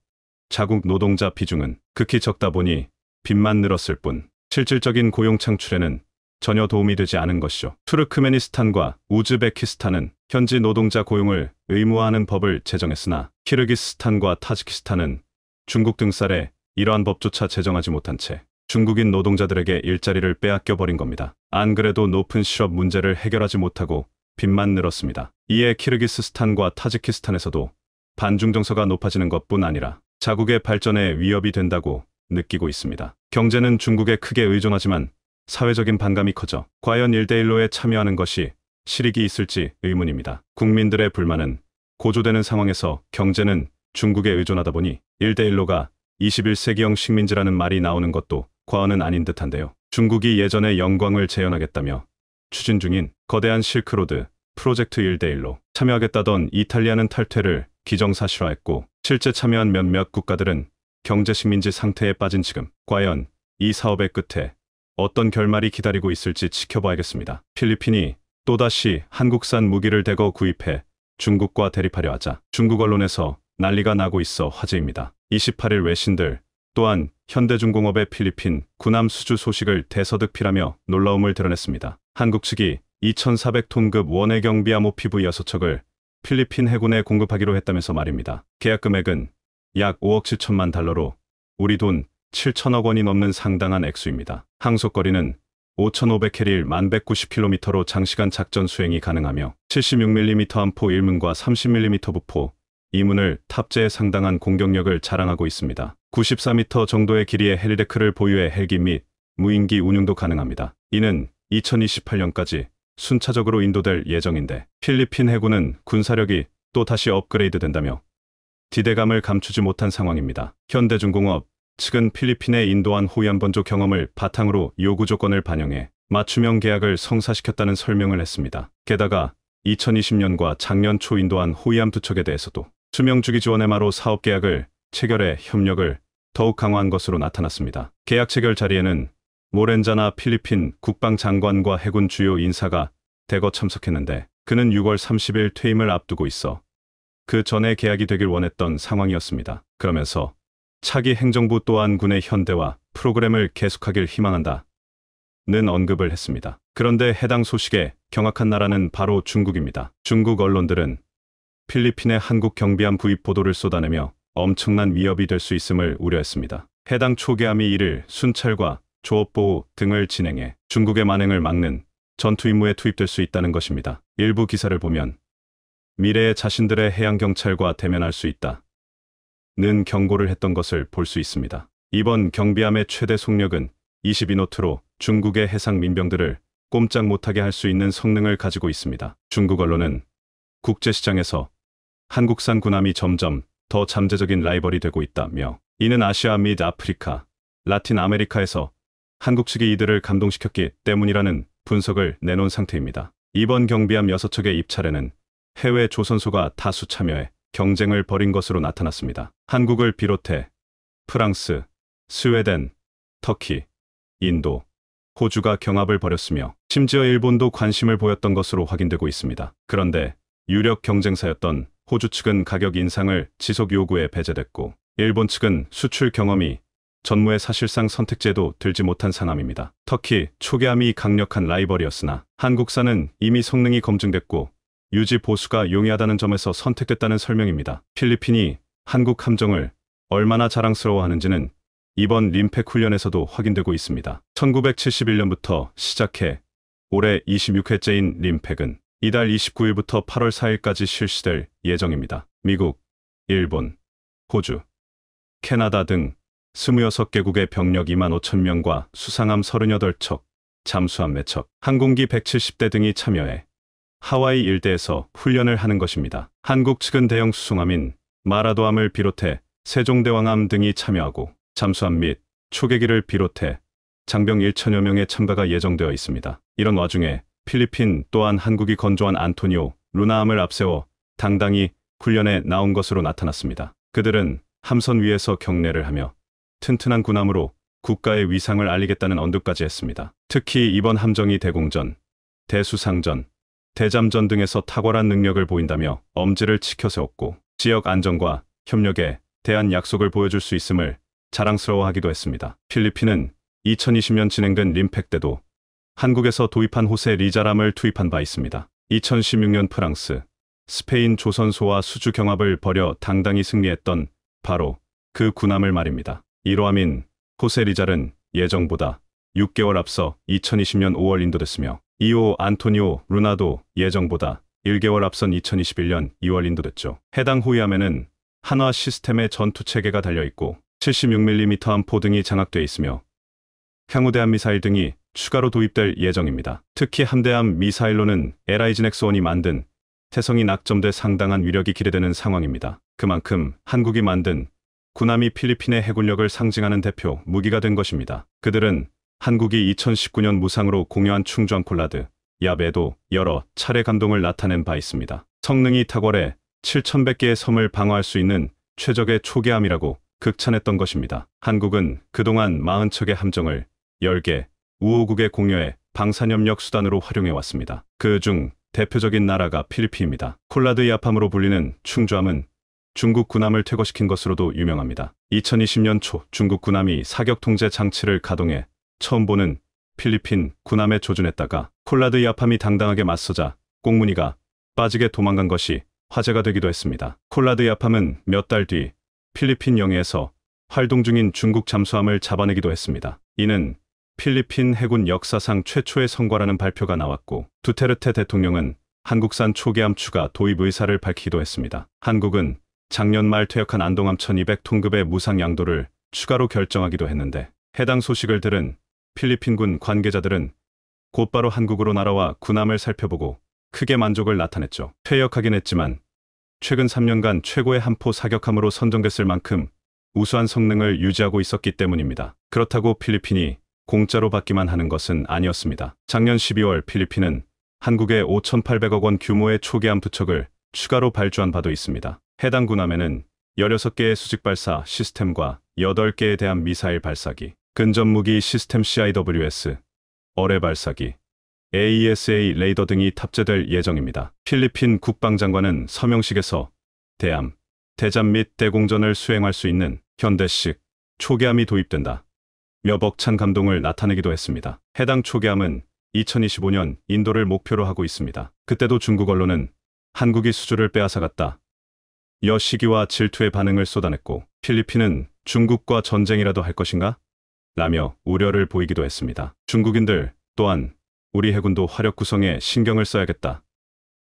자국 노동자 비중은 극히 적다 보니 빚만 늘었을 뿐 실질적인 고용 창출에는 전혀 도움이 되지 않은 것이죠. 투르크메니스탄과 우즈베키스탄은 현지 노동자 고용을 의무화하는 법을 제정했으나 키르기스스탄과 타지키스탄은 중국 등살에 이러한 법조차 제정하지 못한 채 중국인 노동자들에게 일자리를 빼앗겨 버린 겁니다. 안 그래도 높은 실업 문제를 해결하지 못하고 빚만 늘었습니다. 이에 키르기스스탄과 타지키스탄에서도 반중 정서가 높아지는 것뿐 아니라 자국의 발전에 위협이 된다고 느끼고 있습니다. 경제는 중국에 크게 의존하지만 사회적인 반감이 커져 과연 1대1로에 참여하는 것이 실익이 있을지 의문입니다. 국민들의 불만은 고조되는 상황에서 경제는 중국에 의존하다 보니 1대1로가 21세기형 식민지라는 말이 나오는 것도 과언은 아닌 듯한데요. 중국이 예전의 영광을 재현하겠다며 추진 중인 거대한 실크로드 프로젝트 1대1로 참여하겠다던 이탈리아는 탈퇴를 기정사실화했고 실제 참여한 몇몇 국가들은 경제 식민지 상태에 빠진 지금 과연 이 사업의 끝에 어떤 결말이 기다리고 있을지 지켜봐야겠습니다. 필리핀이 또다시 한국산 무기를 대거 구입해 중국과 대립하려 하자 중국 언론에서 난리가 나고 있어 화제입니다. 28일 외신들 또한 현대중공업의 필리핀 군함 수주 소식을 대서득필하며 놀라움을 드러냈습니다. 한국 측이 2,400톤급 원해 경비함 OPV-6척을 필리핀 해군에 공급하기로 했다면서 말입니다. 계약 금액은 약 5억 7천만 달러로 우리 돈 7천억 원이 넘는 상당한 액수입니다. 항속거리는 5,500캐릴 1190km로 장시간 작전 수행이 가능하며 76mm 함포 1문과 30mm 부포 2문을 탑재해 상당한 공격력을 자랑하고 있습니다. 94m 정도의 길이의 헬리데크를 보유해 헬기 및 무인기 운용도 가능합니다. 이는 2028년까지 순차적으로 인도될 예정인데 필리핀 해군은 군사력이 또 다시 업그레이드 된다며 기대감을 감추지 못한 상황입니다. 현대중공업 측은 필리핀의 인도한 호위함 번조 경험을 바탕으로 요구 조건을 반영해 맞춤형 계약을 성사시켰다는 설명을 했습니다. 게다가 2020년과 작년 초 인도한 호위함 두 척에 대해서도 수명 주기 지원 MRO 사업 계약을 체결해 협력을 더욱 강화한 것으로 나타났습니다. 계약 체결 자리에는 모렌자나 필리핀 국방장관과 해군 주요 인사가 대거 참석했는데 그는 6월 30일 퇴임을 앞두고 있어 그 전에 계약이 되길 원했던 상황이었습니다. 그러면서 차기 행정부 또한 군의 현대화 프로그램을 계속하길 희망한다 는 언급을 했습니다. 그런데 해당 소식에 경악한 나라는 바로 중국입니다. 중국 언론들은 필리핀의 한국 경비함 구입 보도를 쏟아내며 엄청난 위협이 될 수 있음을 우려했습니다. 해당 초계함이 이를 순찰과 조업보호 등을 진행해 중국의 만행을 막는 전투 임무에 투입될 수 있다는 것입니다. 일부 기사를 보면 미래에 자신들의 해양경찰과 대면할 수 있다 는 경고를 했던 것을 볼 수 있습니다. 이번 경비함의 최대 속력은 22노트로 중국의 해상 민병들을 꼼짝 못하게 할 수 있는 성능을 가지고 있습니다. 중국 언론은 국제시장에서 한국산 군함이 점점 더 잠재적인 라이벌이 되고 있다며 이는 아시아 및 아프리카, 라틴 아메리카에서 한국 측이 이들을 감동시켰기 때문이라는 분석을 내놓은 상태입니다. 이번 경비함 6척의 입찰에는 해외 조선소가 다수 참여해 경쟁을 벌인 것으로 나타났습니다. 한국을 비롯해 프랑스, 스웨덴, 터키, 인도, 호주가 경합을 벌였으며 심지어 일본도 관심을 보였던 것으로 확인되고 있습니다. 그런데 유력 경쟁사였던 호주 측은 가격 인상을 지속 요구해 배제됐고 일본 측은 수출 경험이 전무에 사실상 선택지에도 들지 못한 상황입니다. 터키 초계함이 강력한 라이벌이었으나 한국산은 이미 성능이 검증됐고 유지 보수가 용이하다는 점에서 선택됐다는 설명입니다. 필리핀이 한국 함정을 얼마나 자랑스러워하는지는 이번 림팩 훈련에서도 확인되고 있습니다. 1971년부터 시작해 올해 26회째인 림팩은 이달 29일부터 8월 4일까지 실시될 예정입니다. 미국, 일본, 호주, 캐나다 등 26개국의 병력 2만 5천 명과 수상함 38척, 잠수함 4척, 항공기 170대 등이 참여해 하와이 일대에서 훈련을 하는 것입니다. 한국 측은 대형 수송함인 마라도함을 비롯해 세종대왕함 등이 참여하고 잠수함 및 초계기를 비롯해 장병 1천여 명의 참가가 예정되어 있습니다. 이런 와중에 필리핀 또한 한국이 건조한 안토니오 루나함을 앞세워 당당히 훈련에 나온 것으로 나타났습니다. 그들은 함선 위에서 경례를 하며 튼튼한 군함으로 국가의 위상을 알리겠다는 언급까지 했습니다. 특히 이번 함정이 대공전, 대수상전, 대잠전 등에서 탁월한 능력을 보인다며 엄지를 치켜세웠고 지역 안정과 협력에 대한 약속을 보여줄 수 있음을 자랑스러워하기도 했습니다. 필리핀은 2020년 진행된 림팩 때도 한국에서 도입한 호세 리자람을 투입한 바 있습니다. 2016년 프랑스, 스페인 조선소와 수주 경합을 벌여 당당히 승리했던 바로 그 군함을 말입니다. 1호함인 호세 리잘은 예정보다 6개월 앞서 2020년 5월 인도됐으며 2호 안토니오 루나도 예정보다 1개월 앞선 2021년 2월 인도됐죠. 해당 호위함에는 한화 시스템의 전투체계가 달려있고 76mm 함포 등이 장악되어 있으며 향후대한 미사일 등이 추가로 도입될 예정입니다. 특히 함대함 미사일로는 LIGX-1이 만든 태성이 낙점돼 상당한 위력이 기대되는 상황입니다. 그만큼 한국이 만든 군함이 필리핀의 해군력을 상징하는 대표 무기가 된 것입니다. 그들은 한국이 2019년 무상으로 공여한 충주함 콜라드, 얍에도 여러 차례 감동을 나타낸 바 있습니다. 성능이 탁월해 7,100개의 섬을 방어할 수 있는 최적의 초계함이라고 극찬했던 것입니다. 한국은 그동안 40척의 함정을 10개 우호국에 공여해 방산협력 수단으로 활용해왔습니다. 그중 대표적인 나라가 필리핀입니다. 콜라드 얍함으로 불리는 충주함은 중국 군함을 퇴거시킨 것으로도 유명합니다. 2020년 초 중국 군함이 사격 통제 장치를 가동해 처음 보는 필리핀 군함에 조준했다가 콜라드 얍함이 당당하게 맞서자 꽁무니가 빠지게 도망간 것이 화제가 되기도 했습니다. 콜라드 얍함은 몇 달 뒤 필리핀 영해에서 활동 중인 중국 잠수함을 잡아내기도 했습니다. 이는 필리핀 해군 역사상 최초의 성과라는 발표가 나왔고 두테르테 대통령은 한국산 초계함 추가 도입 의사를 밝히기도 했습니다. 한국은 작년 말 퇴역한 안동함 1200톤급의 무상 양도를 추가로 결정하기도 했는데 해당 소식을 들은 필리핀군 관계자들은 곧바로 한국으로 날아와 군함을 살펴보고 크게 만족을 나타냈죠. 퇴역하긴 했지만 최근 3년간 최고의 함포 사격함으로 선정됐을 만큼 우수한 성능을 유지하고 있었기 때문입니다. 그렇다고 필리핀이 공짜로 받기만 하는 것은 아니었습니다. 작년 12월 필리핀은 한국에 5,800억 원 규모의 초계함 2척을 추가로 발주한 바도 있습니다. 해당 군함에는 16개의 수직발사 시스템과 8개의 대함 미사일 발사기, 근접무기 시스템 CIWS, 어뢰 발사기, AESA 레이더 등이 탑재될 예정입니다. 필리핀 국방장관은 서명식에서 대함, 대잠 및 대공전을 수행할 수 있는 현대식 초계함이 도입된다 며 벅찬 감동을 나타내기도 했습니다. 해당 초계함은 2025년 인도를 목표로 하고 있습니다. 그때도 중국 언론은 한국이 수주를 빼앗아갔다 여 시기와 질투의 반응을 쏟아냈고 필리핀은 중국과 전쟁이라도 할 것인가? 라며 우려를 보이기도 했습니다. 중국인들 또한 우리 해군도 화력 구성에 신경을 써야겠다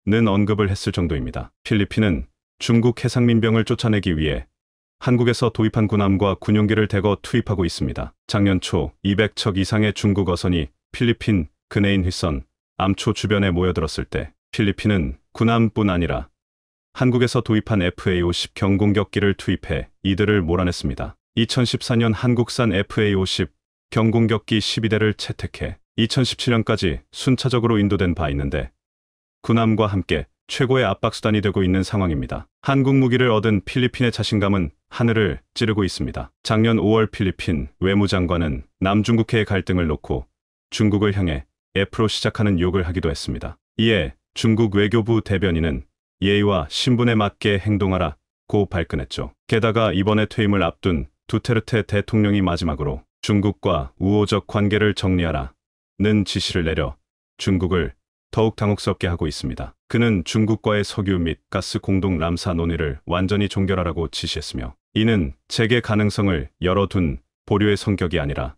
는 언급을 했을 정도입니다. 필리핀은 중국 해상민병을 쫓아내기 위해 한국에서 도입한 군함과 군용기를 대거 투입하고 있습니다. 작년 초 200척 이상의 중국 어선이 필리핀 그네인 휘선, 암초 주변에 모여들었을 때 필리핀은 군함뿐 아니라 한국에서 도입한 FA-50 경공격기를 투입해 이들을 몰아냈습니다. 2014년 한국산 FA-50 경공격기 12대를 채택해 2017년까지 순차적으로 인도된 바 있는데 군함과 함께 최고의 압박수단이 되고 있는 상황입니다. 한국 무기를 얻은 필리핀의 자신감은 하늘을 찌르고 있습니다. 작년 5월 필리핀 외무장관은 남중국해의 갈등을 놓고 중국을 향해 F로 시작하는 욕을 하기도 했습니다. 이에 중국 외교부 대변인은 예의와 신분에 맞게 행동하라고 발끈했죠. 게다가 이번에 퇴임을 앞둔 두테르테 대통령이 마지막으로 중국과 우호적 관계를 정리하라는 지시를 내려 중국을 더욱 당혹스럽게 하고 있습니다. 그는 중국과의 석유 및 가스 공동 람사 논의를 완전히 종결하라고 지시했으며 이는 재개 가능성을 열어둔 보류의 성격이 아니라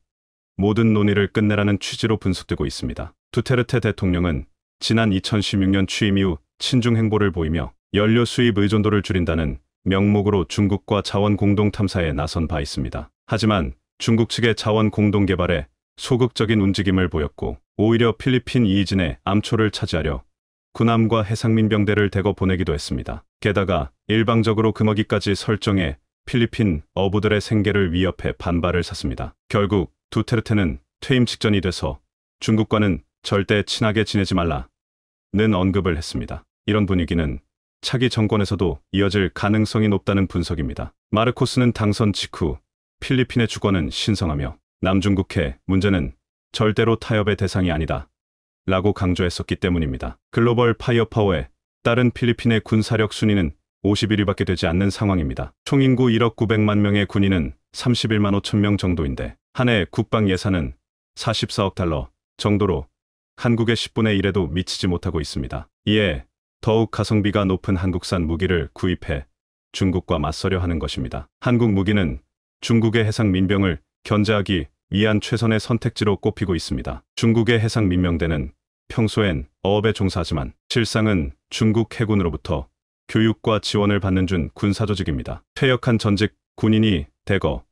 모든 논의를 끝내라는 취지로 분석되고 있습니다. 두테르테 대통령은 지난 2016년 취임 이후 친중 행보를 보이며 연료 수입 의존도를 줄인다는 명목으로 중국과 자원 공동 탐사에 나선 바 있습니다. 하지만 중국 측의 자원 공동 개발에 소극적인 움직임을 보였고 오히려 필리핀 이이진의 암초를 차지하려 군함과 해상민병대를 대거 보내기도 했습니다. 게다가 일방적으로 금어기까지 설정해 필리핀 어부들의 생계를 위협해 반발을 샀습니다. 결국 두테르테는 퇴임 직전이 돼서 중국과는 절대 친하게 지내지 말라는 언급을 했습니다. 이런 분위기는 차기 정권에서도 이어질 가능성이 높다는 분석입니다. 마르코스는 당선 직후 필리핀의 주권은 신성하며 남중국해 문제는 절대로 타협의 대상이 아니다 라고 강조했었기 때문입니다. 글로벌 파이어파워에 따른 필리핀의 군사력 순위는 51위밖에 되지 않는 상황입니다. 총인구 1억 900만 명의 군인은 31만 5천 명 정도인데 한 해 국방 예산은 44억 달러 정도로 한국의 10분의 1에도 미치지 못하고 있습니다. 이에 더욱 가성비가 높은 한국산 무기를 구입해 중국과 맞서려 하는 것입니다. 한국 무기는 중국의 해상 민병을 견제하기 위한 최선의 선택지로 꼽히고 있습니다. 중국의 해상 민병대는 평소엔 어업에 종사하지만 실상은 중국 해군으로부터 교육과 지원을 받는 준 군사조직입니다. 퇴역한 전직 군인이 대거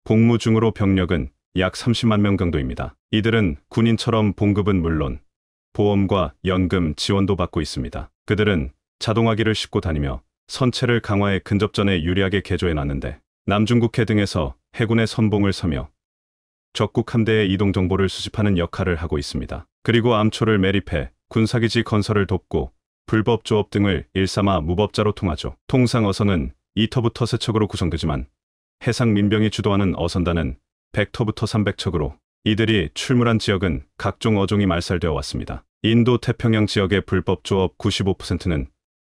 복무 중으로 병력은 약 30만 명 정도입니다. 이들은 군인처럼 봉급은 물론 보험과 연금 지원도 받고 있습니다. 그들은 자동화기를 싣고 다니며 선체를 강화해 근접전에 유리하게 개조해 놨는데 남중국해 등에서 해군의 선봉을 서며 적국 함대의 이동 정보를 수집하는 역할을 하고 있습니다. 그리고 암초를 매립해 군사기지 건설을 돕고 불법 조업 등을 일삼아 무법자로 통하죠. 통상 어선은 2터부터 3척으로 구성되지만 해상 민병이 주도하는 어선단은 100터부터 300척으로 이들이 출몰한 지역은 각종 어종이 말살되어 왔습니다. 인도 태평양 지역의 불법 조업 95%는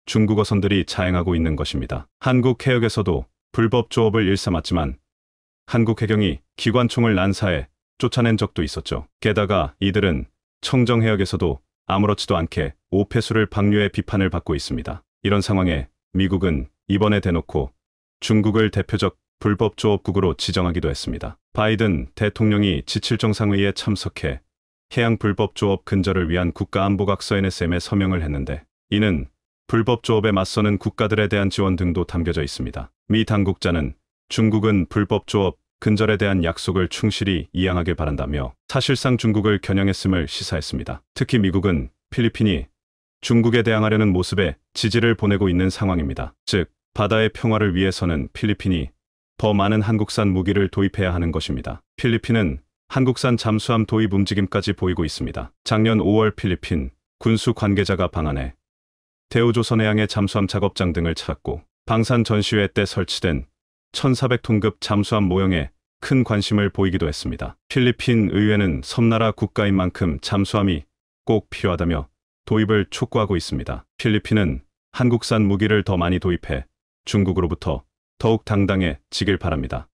중국 어선들이 자행하고 있는 것입니다. 한국 해역에서도 불법 조업을 일삼았지만 한국 해경이 기관총을 난사해 쫓아낸 적도 있었죠. 게다가 이들은 청정 해역에서도 아무렇지도 않게 오폐수를 방류해 비판을 받고 있습니다. 이런 상황에 미국은 이번에 대놓고 중국을 대표적 불법 조업국으로 지정하기도 했습니다. 바이든 대통령이 지칠정상회의에 참석해 해양 불법 조업 근절을 위한 국가안보각서 NSM에 서명을 했는데 이는 불법 조업에 맞서는 국가들에 대한 지원 등도 담겨져 있습니다. 미 당국자는 중국은 불법 조업 근절에 대한 약속을 충실히 이행하길 바란다며 사실상 중국을 겨냥했음을 시사했습니다. 특히 미국은 필리핀이 중국에 대항하려는 모습에 지지를 보내고 있는 상황입니다. 즉, 바다의 평화를 위해서는 필리핀이 더 많은 한국산 무기를 도입해야 하는 것입니다. 필리핀은 한국산 잠수함 도입 움직임까지 보이고 있습니다. 작년 5월 필리핀 군수 관계자가 방한해 대우조선해양의 잠수함 작업장 등을 찾았고 방산 전시회 때 설치된 1400톤급 잠수함 모형에 큰 관심을 보이기도 했습니다. 필리핀 의회는 섬나라 국가인 만큼 잠수함이 꼭 필요하다며 도입을 촉구하고 있습니다. 필리핀은 한국산 무기를 더 많이 도입해 중국으로부터 더욱 당당해지길 바랍니다.